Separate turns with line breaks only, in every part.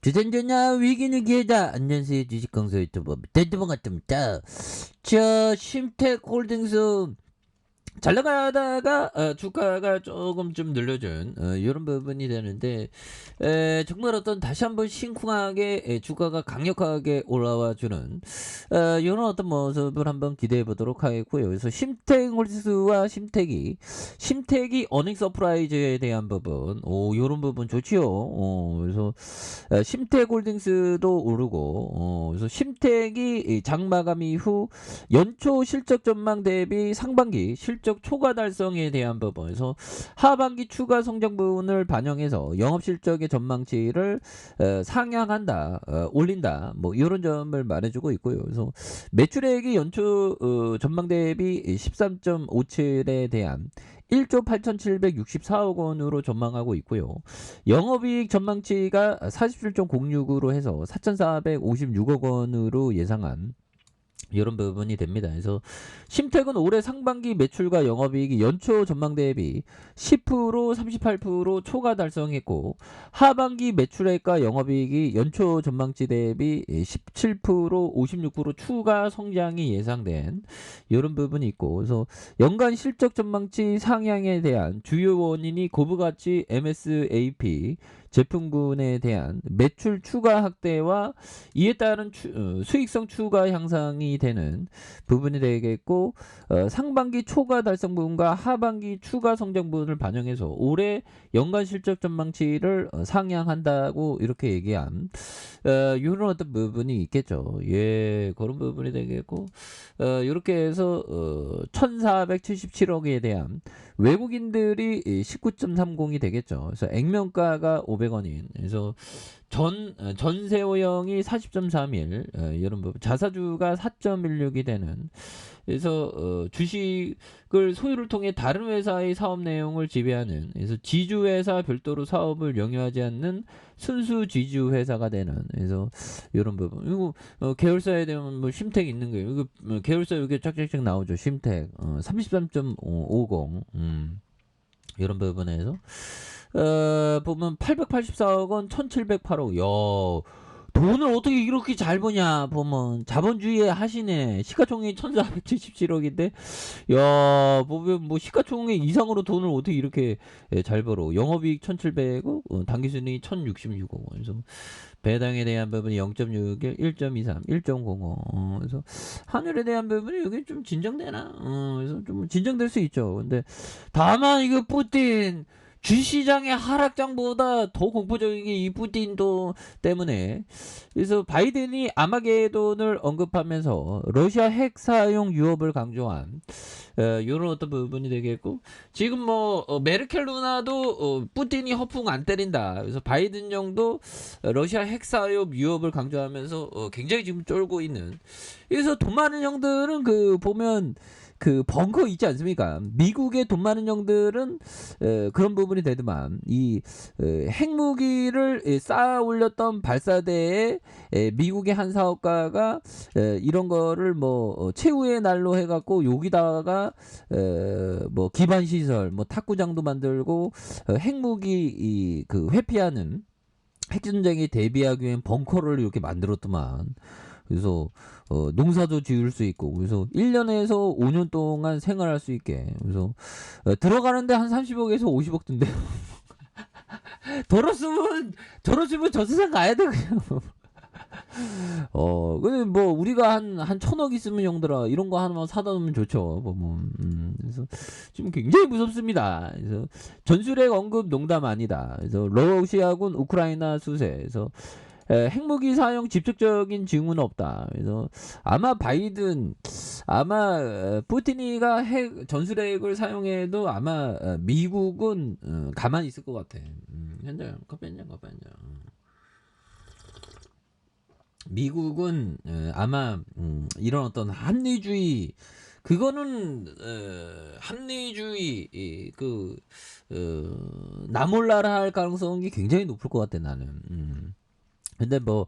주전전야 위기는 기회다. 안녕하세요. 주식강사 유튜버 대두번 같습니다. 심택홀딩스 잘 나가다가 주가가 조금 좀 늘려준 이런 부분이 되는데 정말 어떤 다시 한번 심쿵하게 주가가 강력하게 올라와 주는 이런 어떤 모습을 한번 기대해 보도록 하겠고요. 그래서 심택홀스와 심택이 어닝 서프라이즈에 대한 부분 이런 부분 좋지요. 그래서 심택홀딩스도 오르고 그래서 심택이 장마감 이후 연초 실적 전망 대비 상반기 실적 초과 달성에 대한 부분에서 하반기 추가 성장 부분을 반영해서 영업 실적의 전망치를 상향한다, 올린다, 뭐 이런 점을 말해주고 있고요. 그래서 매출액이 연초 전망 대비 13.57에 대한 1조 8,764억 원으로 전망하고 있고요. 영업이익 전망치가 47.06으로 해서 4,456억 원으로 예상한 이런 부분이 됩니다. 그래서 심택은 올해 상반기 매출과 영업이익이 연초 전망 대비 10%, 38% 초과 달성했고 하반기 매출액과 영업이익이 연초 전망치 대비 17%, 56% 추가 성장이 예상된 이런 부분이 있고 그래서 연간 실적 전망치 상향에 대한 주요 원인이 고부가치 MSAP 제품군에 대한 매출 추가 확대와 이에 따른 수익성 추가 향상이 되는 부분이 되겠고 상반기 초과 달성 부분과 하반기 추가 성장 부분을 반영해서 올해 연간 실적 전망치를 상향한다고 이렇게 얘기한 이런 어떤 부분이 있겠죠. 예, 그런 부분이 되겠고 이렇게 해서 1,477억에 대한 외국인들이 19.30이 되겠죠. 그래서 액면가가 500원인 그래서 전세호형이 40.31 이런 부분 자사주가 4.16이 되는 그래서 주식을 소유를 통해 다른 회사의 사업 내용을 지배하는 그래서 지주회사 별도로 사업을 영위하지 않는 순수 지주회사가 되는 그래서 이런 부분 이거 계열사에 대한 뭐 심택 있는 거예요. 이거 계열사 이렇게 쫙쫙쫙 나오죠. 심택 33.50 이런 부분에서 보면 884억 원, 1708억. 야, 돈을 어떻게 이렇게 잘 버냐 보면 자본주의에 하시네. 시가총액 1477억인데 야 보면 뭐 시가총액 이상으로 돈을 어떻게 이렇게 잘 벌어. 영업이익 1700억, 당기순이익 1066억 원. 그래서 배당에 대한 부분이 0.61, 1.23, 1.05. 그래서 환율에 대한 부분이 여기 좀 진정되나? 그래서 좀 진정될 수 있죠. 근데 다만 이거 푸틴 주시장의 하락장보다 더 공포적인 게 이 푸틴도 때문에 그래서 바이든이 아마게돈을 언급하면서 러시아 핵 사용 위협을 강조한 이런 어떤 부분이 되겠고 지금 뭐 메르켈 누나도 푸틴이 허풍 안 때린다. 그래서 바이든 정도 러시아 핵 사용 위협을 강조하면서 굉장히 지금 쫄고 있는. 그래서 돈 많은 형들은 그 보면 그 벙커 있지 않습니까? 미국의 돈 많은 형들은 그런 부분이 되더만 이 핵무기를 쌓아 올렸던 발사대에 미국의 한 사업가가 이런 거를 뭐 최후의 날로 해갖고 여기다가 뭐 기반 시설, 뭐 탁구장도 만들고 핵무기 그 회피하는 핵전쟁에 대비하기 위한 벙커를 이렇게 만들었더만. 그래서 농사도 지을 수 있고 그래서 1년에서 5년 동안 생활할 수 있게 그래서 들어가는데 한 30억에서 50억 든대요. 더러으면 저 세상 가야 돼 그냥. 근데 뭐 우리가 한 1,000억 있으면 형들아 이런 거 하나만 사다 놓으면 좋죠. 보면 그래서 지금 굉장히 무섭습니다. 그래서 전술핵 언급 농담 아니다. 그래서 러시아군 우크라이나 수세. 그래서 핵무기 사용 직접적인 징후는 없다. 그래서 아마 바이든 아마 푸틴이가 핵 전술핵을 사용해도 아마 미국은 가만히 있을 것 같아. 현장 커피 한잔 커피 한잔. 미국은 아마 이런 어떤 합리주의 그거는 합리주의 그 나몰라라 할 가능성이 굉장히 높을 것 같아 나는. 근데 뭐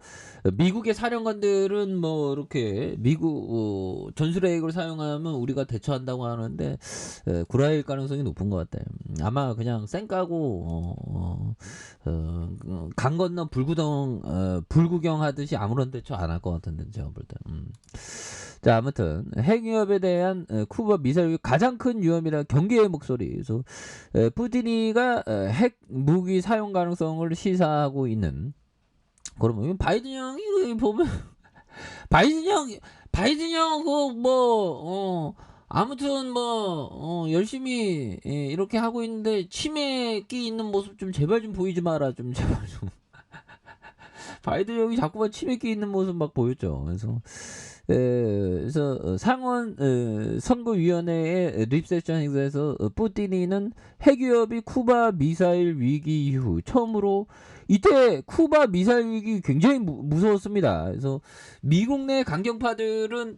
미국의 사령관들은 뭐 이렇게 미국 전술핵을 사용하면 우리가 대처한다고 하는데 구라일 가능성이 높은 것 같아요. 아마 그냥 쌩 까고 강 건너 불구경 하듯이 아무런 대처 안 할 것 같은데 제가 볼 때. 자, 아무튼 핵 위협에 대한 쿠바 미사일 가장 큰 위험이라 경계의 목소리. 그래서 푸틴이가 핵 무기 사용 가능성을 시사하고 있는. 그러면 바이든 형이 보면 바이든 형 그 뭐 아무튼 뭐 열심히 이렇게 하고 있는데 치매 끼 있는 모습 좀 제발 좀 보이지 마라 좀 제발 좀. 바이든 형이 자꾸만 치매 끼 있는 모습 막 보였죠. 그래서 상원 선거위원회의 립세션 행사에서 푸틴이는 핵위협이 쿠바 미사일 위기 이후 처음으로 이때 쿠바 미사일 위기 굉장히 무서웠습니다. 그래서 미국 내 강경파들은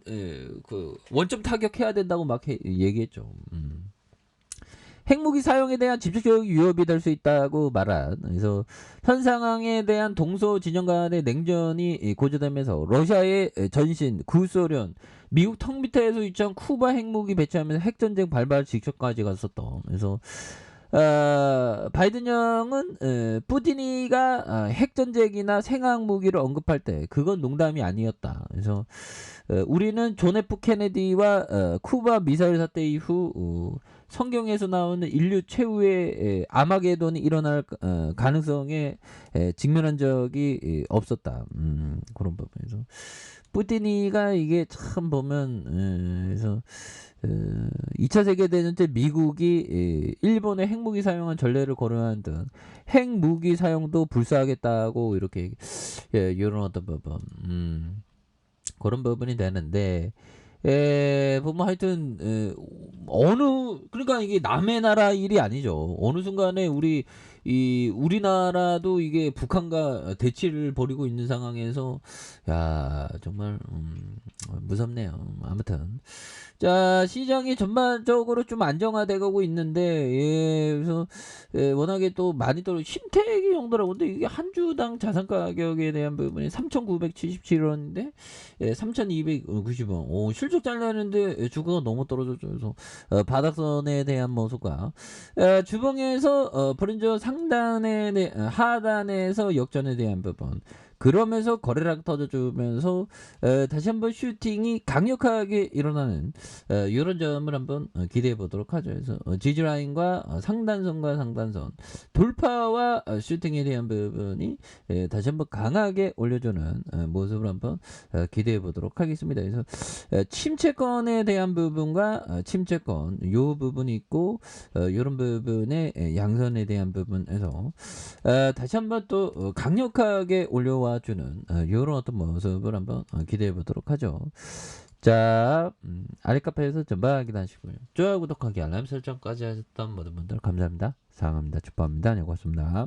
그 원점 타격해야 된다고 막 얘기했죠. 핵무기 사용에 대한 직접적 위협이 될 수 있다고 말한. 그래서 현 상황에 대한 동서 진영 간의 냉전이 고조되면서 러시아의 전신 구소련 미국 턱 밑에서 유치한 쿠바 핵무기 배치하면서 핵전쟁 발발 직전까지 갔었던. 그래서 바이든 형은 푸틴이가 핵전쟁이나 생화학무기를 언급할 때 그건 농담이 아니었다. 그래서 우리는 존 F 케네디와 쿠바 미사일 사태 이후 성경에서 나오는 인류 최후의 아마게돈이 일어날 가능성에 직면한 적이 없었다. 그런 부분에서 푸틴이가 이게 참 보면 그래서 2차 세계대전 때 미국이 일본의 핵무기 사용한 전례를 거론한 등 핵무기 사용도 불사하겠다고 이렇게 이런 어떤 부분 그런 부분이 되는데 보면 하여튼 그러니까 이게 남의 나라 일이 아니죠. 어느 순간에 우리나라도 이게 북한과 대치를 벌이고 있는 상황에서 야 정말 무섭네요. 아무튼 자 시장이 전반적으로 좀 안정화되고 있는데 그래서 워낙에 또 많이 떨어 신택이 정도라고 근데 이게 한 주당 자산 가격에 대한 부분이 3,977원인데 3,290원. 실적 잘 나는데 주가가 너무 떨어졌죠. 그래서 바닥선에 대한 모습과 주봉에서 브랜저 하단에서 역전에 대한 부분. 그러면서 거래량 터져주면서 다시 한번 슈팅이 강력하게 일어나는 이런 점을 한번 기대해 보도록 하죠. 그래서 지지라인과 상단선과 상단선 돌파와 슈팅에 대한 부분이 다시 한번 강하게 올려주는 모습을 한번 기대해 보도록 하겠습니다. 그래서 침체권에 대한 부분과 침체권 요 부분이 있고 이런 부분의 양선에 대한 부분에서 다시 한번 또 강력하게 올려와 주는 이런 어떤 모습을 한번 기대해 보도록 하죠. 자, 아랫카페에서 전방 확인하시고요. 좋아요, 구독하기, 알람 설정까지 하셨던 모든 분들 감사합니다. 사랑합니다. 축복합니다. 네, 고맙습니다.